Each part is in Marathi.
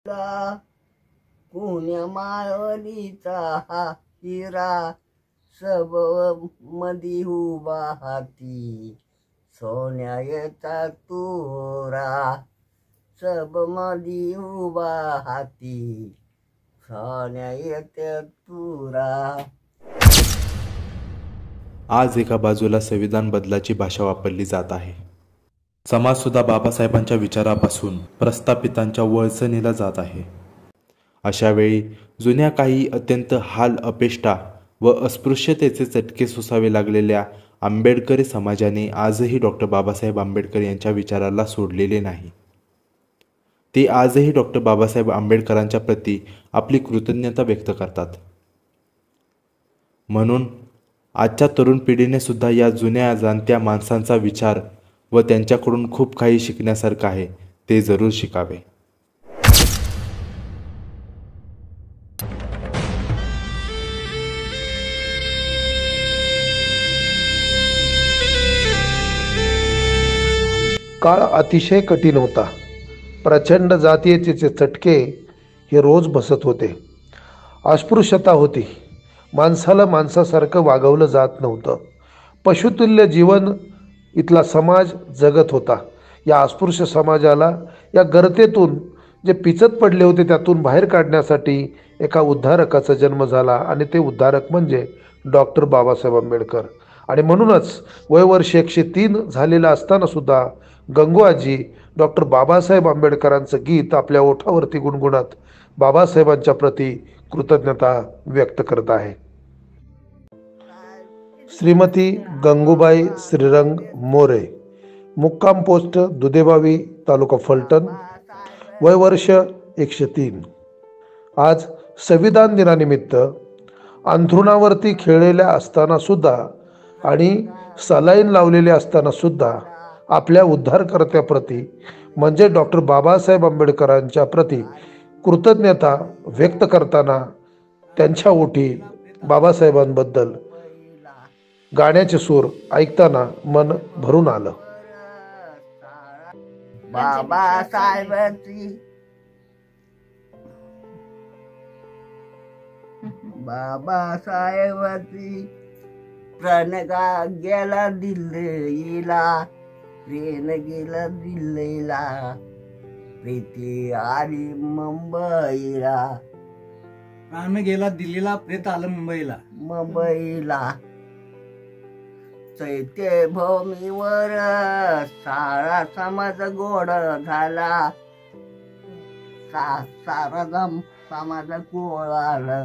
पुण्य माळवणीचा हा हिरा सब मधी उभा हाती सोन्याचा तुरा सब मधी उभा हाती सोन्याचा तुरा। आज एका बाजूला संविधान बदलाची भाषा वापरली जात आहे, समाज सुद्धा बाबासाहेबांच्या विचारापासून प्रस्थापितांच्या वळसणीला जात आहे। अशा वेळी जुन्या काही अत्यंत हाल अपेष्टा व अस्पृश्यतेचे चटके सोसावे लागलेल्या आंबेडकरी समाजाने आजही डॉक्टर बाबासाहेब आंबेडकर यांच्या विचाराला सोडलेले नाही। ते आजही डॉक्टर बाबासाहेब आंबेडकरांच्या प्रती आपली कृतज्ञता व्यक्त करतात। म्हणून आजच्या तरुण पिढीने सुद्धा या जुन्या जाणत्या माणसांचा विचार व त्यांच्याकडून खूप काही शिकण्यासारखं आहे, ते जरूर शिकावे। काळ अतिशय कठीण होता। प्रचंड जातीयतेचे चटके हे रोज बसत होते। अस्पृश्यता होती। माणसाला माणसासारखं वागवलं जात नव्हतं। पशुतुल्य जीवन इथला समाज जगत होता। या अस्पृश्य समाजाला या गर्तेतून जे पिचत पडले होते त्यातून बाहेर काढण्यासाठी एका उद्धारकाचा जन्म झाला आणि ते उद्धारक म्हणजे डॉक्टर बाबासाहेब आंबेडकर। आणि म्हणूनच वयवर्ष 103 झालेलं असताना सुद्धा गंगूआजी डॉक्टर बाबासाहेब आंबेडकरांचं गीत आपल्या ओठावरती गुणगुणत बाबासाहेबांच्या प्रती कृतज्ञता व्यक्त करत आहे। श्रीमती गंगूबाई श्रीरंग मोरे, मुक्काम पोस्ट दुधेबावी, तालुका फलटण, वय वर्ष 103। आज संविधान दिनानिमित्त अंथरुणावरती खेळलेल्या असताना सुद्धा आणि सलाईन लावलेले असताना सुद्धा आपल्या उद्धारकर्त्याप्रती म्हणजे डॉक्टर बाबासाहेब आंबेडकरांच्या प्रती कृतज्ञता व्यक्त करताना त्यांच्या ओठी बाबासाहेबांबद्दल गाण्याचे सूर ऐकताना मन भरून आलं। बाबासाहेबांची प्रण गेला दिल्लीला, प्रेम गेला दिल्लीला, प्रीती आली मुंबईला, प्राण गेला दिल्लीला, प्रेत आलं मुंबईला। चैत्यभूमीवर सारा समाज गोड झाला, सारा समाज गोळाला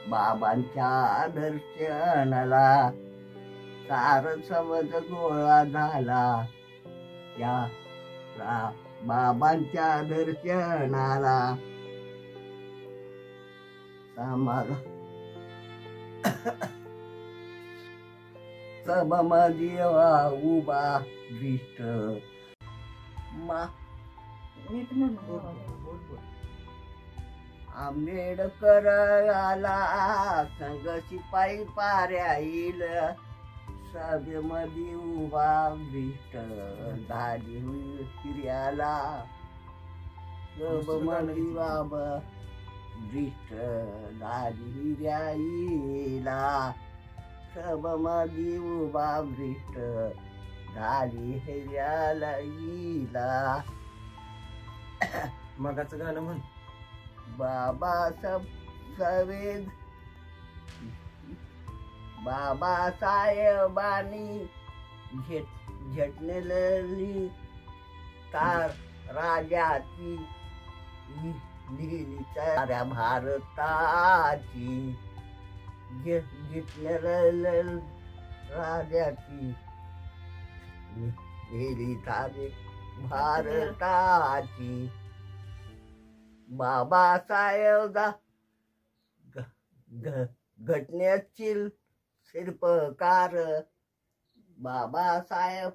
बाबांच्या दर्शनाला, सारा समाज गोळा झाला या बाबांच्या दर्शनाला। समाज सबमध्ये उभा दृष्ट आंबेडकर आला संघ शिपाई पाऱ्या येईल, सभेमध्ये उभा दृष्ट झाली फिर्याला, सबमध्ये बाबा दृष्ट झाली हिर्याईला, सबमध्ये उभा दृष्ट झाली हिर्याला येईला। मगाचं गाणं म्हण। बाबासाहेबांनी झटलेली तार राजाची लिहिली साऱ्या भारताची, झटलेली राजाची लिहिली सारे भारताची। बाबासाहेब घटनेची शिल्पकार, बाबासाहेब